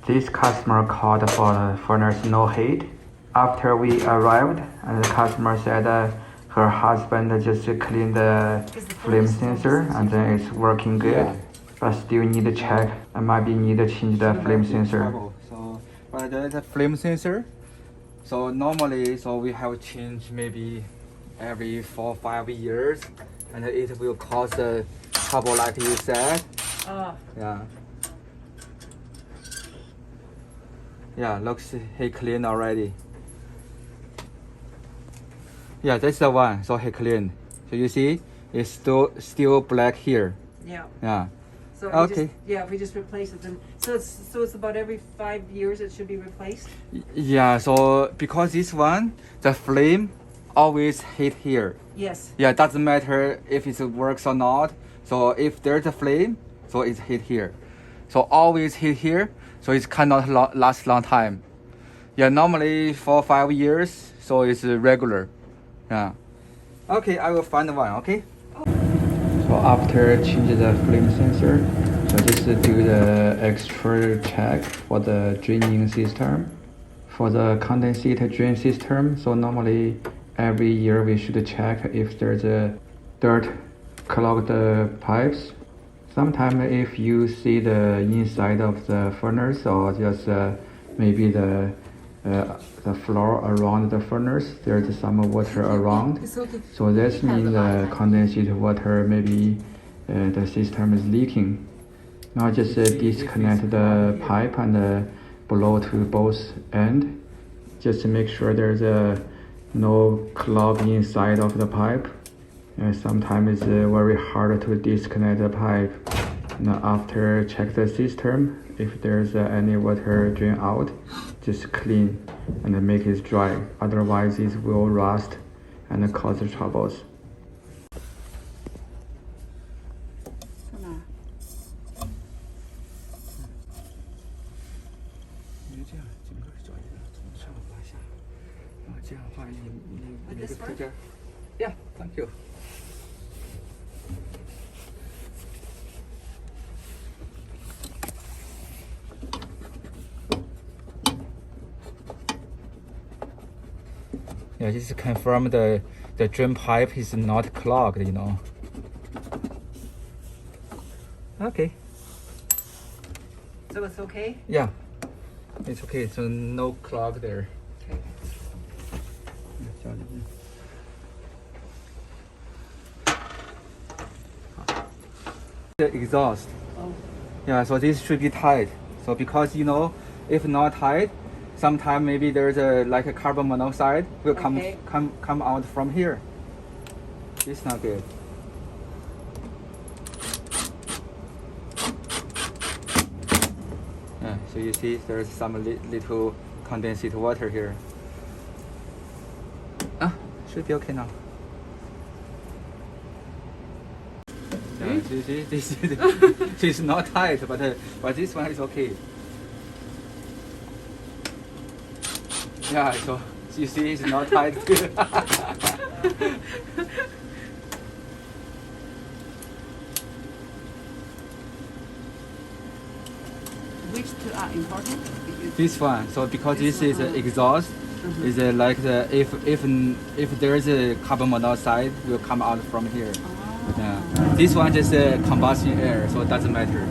This customer called for the furnace no heat. After we arrived, and the customer said her husband just cleaned the flame sensor and then it's working good. Yeah. But still need to check and maybe need to change the flame sensor. So, but the flame sensor. So normally, so we have change maybe every 4 or 5 years, and it will cause the trouble like you said. Yeah. Yeah, looks he clean already. Yeah, that's the one. So he clean. So you see, it's still black here. Yeah. Yeah. So Okay. if we just replace it, then so it's about every 5 years it should be replaced. Yeah. So because this one, the flame always hit here. Yes. Yeah, it doesn't matter if it works or not. So if there's a flame, so it's hit here. So always hit here. So it cannot last long time. Yeah, normally 4 or 5 years. So it's regular. Yeah. Okay, I will find one. Okay. So after change the flame sensor, so just do the extra check for the draining system. For the condensate drain system, so normally every year we should check if there's a dirt clogged the pipes. Sometimes if you see the inside of the furnace or just maybe the floor around the furnace, there's some water around. It's okay. So that means the condensate water maybe the system is leaking. Now just disconnect the pipe and blow to both ends. Just to make sure there's no clog inside of the pipe. Sometimes it's very hard to disconnect the pipe. Now after check the system, if there's any water drain out, just clean and make it dry. Otherwise it will rust and cause troubles. Yeah, thank you. Yeah, just to confirm the drain pipe is not clogged, you know. Okay. So it's okay. Yeah, it's okay. So no clog there. Okay. The exhaust. Oh. Yeah, so this should be tight. So because you know, if not tight, sometime maybe there's like a carbon monoxide will Okay. come out from here. It's not good. Yeah, so you see there's some little condensate water here. Should be okay now. Yeah, see, this is not tight, but this one is okay. Yeah, so you see, it's not tight. Which two are important? This one, so because this is one. exhaust, is like the if there is a carbon monoxide will come out from here. Yeah. This one just combustion air, so it doesn't matter.